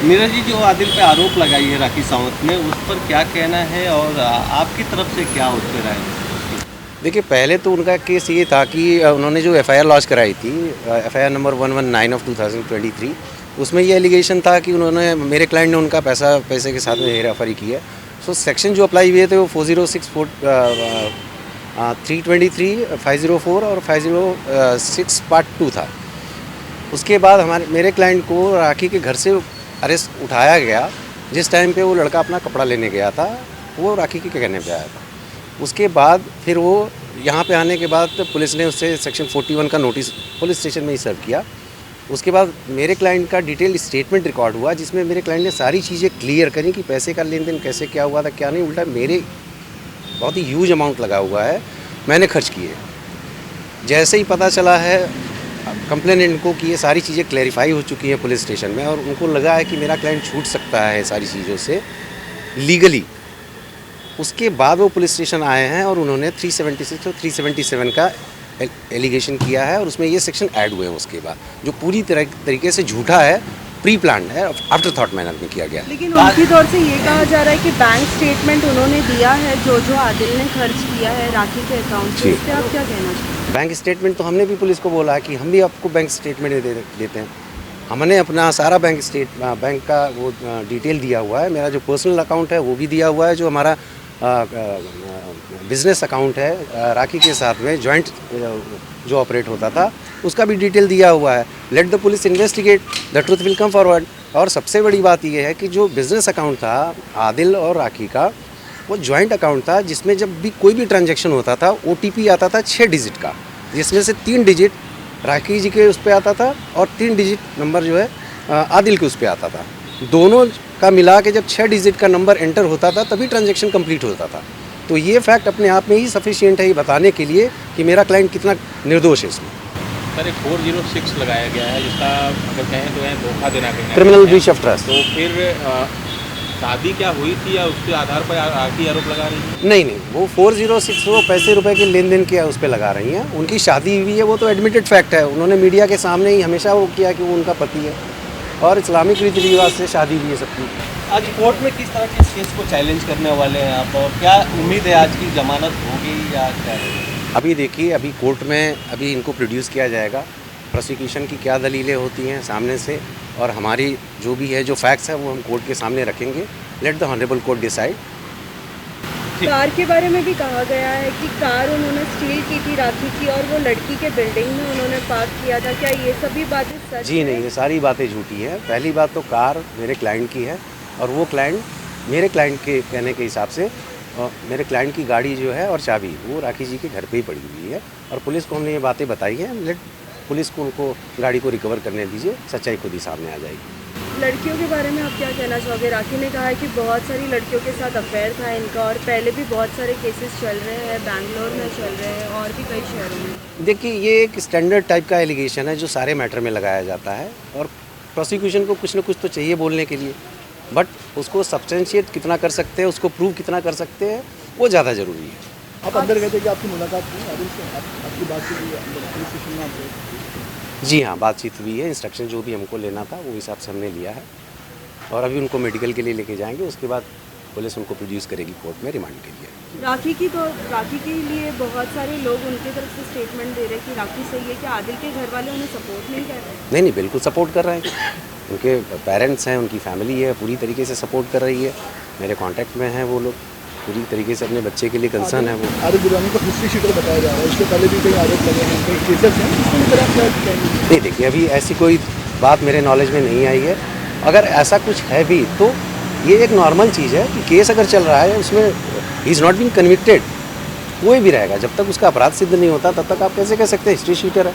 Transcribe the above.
नीरज जी, जो आदिल पे आरोप लगाई है राखी सावंत ने, उस पर क्या कहना है और आपकी तरफ से क्या उस पर राय है? देखिए, पहले तो उनका केस ये था कि उन्होंने जो एफआईआर लॉन्च कराई थी, एफआईआर नंबर 119 ऑफ 2023, उसमें ये एलिगेशन था कि उन्होंने मेरे क्लाइंट ने उनका पैसे के साथ में हेराफेरी की है। सो सेक्शन जो अप्लाई हुए थे वो 406 323 504 और 506 पार्ट 2 था। उसके बाद मेरे क्लाइंट को राखी के घर से अरेस्ट उठाया गया। जिस टाइम पे वो लड़का अपना कपड़ा लेने गया था, वो राखी के कहने पे आया था। उसके बाद फिर वो यहाँ पे आने के बाद पुलिस ने उससे सेक्शन 41 का नोटिस पुलिस स्टेशन में ही सर्व किया। उसके बाद मेरे क्लाइंट का डिटेल स्टेटमेंट रिकॉर्ड हुआ, जिसमें मेरे क्लाइंट ने सारी चीज़ें क्लियर करी कि पैसे का लेन देन कैसे क्या हुआ था, क्या नहीं। उल्टा मेरे बहुत ही ह्यूज अमाउंट लगा हुआ है, मैंने खर्च किए। जैसे ही पता चला है कंप्लेनेंट को कि ये सारी चीज़ें क्लैरिफाई हो चुकी हैं पुलिस स्टेशन में, और उनको लगा है कि मेरा क्लाइंट छूट सकता है सारी चीज़ों से लीगली, उसके बाद वो पुलिस स्टेशन आए हैं और उन्होंने 376 और 377 का एलिगेशन किया है, और उसमें ये सेक्शन ऐड हुए हैं उसके बाद, जो पूरी तरीके से झूठा है, प्री प्लान है, आफ्टर थॉट मैनर में किया गया। लेकिन उनकी तौर से ये कहा जा रहा है कि बैंक स्टेटमेंट उन्होंने दिया है जो आदिल ने खर्च किया है राखी के अकाउंट से। इस पर आप क्या कहना चाहते हैं? बैंक स्टेटमेंट तो हमने भी पुलिस को बोला है कि हम भी आपको बैंक स्टेटमेंट देते हैं। हमने अपना सारा बैंक का वो डिटेल दिया हुआ है। मेरा जो पर्सनल अकाउंट है वो भी दिया हुआ है, जो हमारा बिजनेस अकाउंट है राखी के साथ में जॉइंट जो ऑपरेट होता था, उसका भी डिटेल दिया हुआ है। Let the police investigate, the truth will come forward. और सबसे बड़ी बात यह है कि जो बिज़नेस अकाउंट था आदिल और राखी का, वो जॉइंट अकाउंट था, जिसमें जब भी कोई भी ट्रांजैक्शन होता था ओटीपी आता था 6 डिजिट का, जिसमें से 3 डिजिट राखी जी के उस पर आता था और 3 डिजिट नंबर जो है आदिल के उस पर आता था। दोनों का मिला के जब 6 डिजिट का नंबर एंटर होता था तभी ट्रांजैक्शन कंप्लीट होता था। तो ये फैक्ट अपने आप में ही सफिशिएंट है ये बताने के लिए कि मेरा क्लाइंट कितना निर्दोष है इसमें। सर, एक 406 लगाया गया है, जिसका अगर कहें तो है धोखा देना कहीं क्रिमिनल ब्रीच ऑफ ट्रस्ट। तो फिर शादी क्या हुई थी या उसके आधार पर आखिरी आरोप लगा रही है? नहीं, वो 406 वो पैसे रुपए के लेन देन किया उस पर लगा रही हैं। उनकी शादी हुई है, वो तो एडमिटेड फैक्ट है। उन्होंने मीडिया के सामने ही हमेशा वो किया कि वो उनका पति है, और इस्लामिक रीति रिवाज से शादी हुई है सबकी। आज कोर्ट में किस तरह के केस को चैलेंज करने वाले हैं आप, और क्या उम्मीद है आज की जमानत होगी या क्या है? अभी देखिए, अभी कोर्ट में अभी इनको प्रोड्यूस किया जाएगा, प्रोसिक्यूशन की क्या दलीलें होती हैं सामने से, और हमारी जो भी है जो फैक्ट्स है वो हम कोर्ट के सामने रखेंगे। Let the honourable court decide. Car के बारे में भी कहा गया है कि कार उन्होंने स्टील की थी राखी की, और वो लड़की के बिल्डिंग में उन्होंने पार्क किया था। क्या ये सभी बातें सच जी है? नहीं, ये सारी बातें झूठी हैं। पहली बात तो कार मेरे क्लाइंट की है, और वो क्लाइंट मेरे क्लाइंट के कहने के हिसाब से मेरे क्लाइंट की गाड़ी जो है और चाबी वो राखी जी के घर पे ही पड़ी हुई है, और पुलिस को हमने ये बातें बताई हैं। लेट पुलिस को उनको गाड़ी को रिकवर करने दीजिए, सच्चाई खुद ही सामने आ जाएगी। लड़कियों के बारे में आप क्या कहना चाहोगे? राखी ने कहा है कि बहुत सारी लड़कियों के साथ अफेयर था इनका, और पहले भी बहुत सारे केसेस चल रहे हैं, बैंगलोर में चल रहे हैं और भी कई शहरों में। देखिए, ये एक स्टैंडर्ड टाइप का एलिगेशन है जो सारे मैटर में लगाया जाता है, और प्रोसिक्यूशन को कुछ ना कुछ तो चाहिए बोलने के लिए, बट उसको सब्सटेंशिएट कितना कर सकते हैं, उसको प्रूव कितना कर सकते हैं, वो ज़्यादा ज़रूरी है। आप अंदर गए थे कि आपकी मुलाकात हुई आदिल से? आपकी बातचीत हुई अंदर पुलिस स्टेशन में आपसे? जी हाँ, बातचीत हुई है। इंस्ट्रक्शन जो भी हमको लेना था वो हिसाब से हमने लिया है, और अभी उनको मेडिकल के लिए लेके जाएंगे। उसके बाद पुलिस उनको प्रोड्यूस करेगी कोर्ट में रिमांड के लिए। राखी के लिए बहुत सारे लोग उनकी तरफ से स्टेटमेंट दे रहे हैं कि राखी सही है। क्या आदिल के घर वाले उन्हें सपोर्ट नहीं कर रहे? नहीं, बिल्कुल सपोर्ट कर रहे हैं। उनके पेरेंट्स हैं, उनकी फैमिली है, पूरी तरीके से सपोर्ट कर रही है। मेरे कांटेक्ट में हैं वो लोग, पूरी तरीके से अपने बच्चे के लिए कंसर्न है वो। आदिल दुर्रानी को हिस्ट्री शीटर बताया जा रहा है, इसके पहले भी कई आरोप लगे हैं, कई केसेस हैं, इसमें फिर आप क्या कहेंगे? नहीं, देखिए, अभी ऐसी कोई बात मेरे नॉलेज में नहीं आई है। अगर ऐसा कुछ है भी तो ये एक नॉर्मल चीज़ है कि केस अगर चल रहा है उसमें ही इज़ नॉट बीन कन्विक्टेड, कोई भी रहेगा। जब तक उसका अपराध सिद्ध नहीं होता तब तक आप कैसे कह सकते हैं हिस्ट्री शीटर है।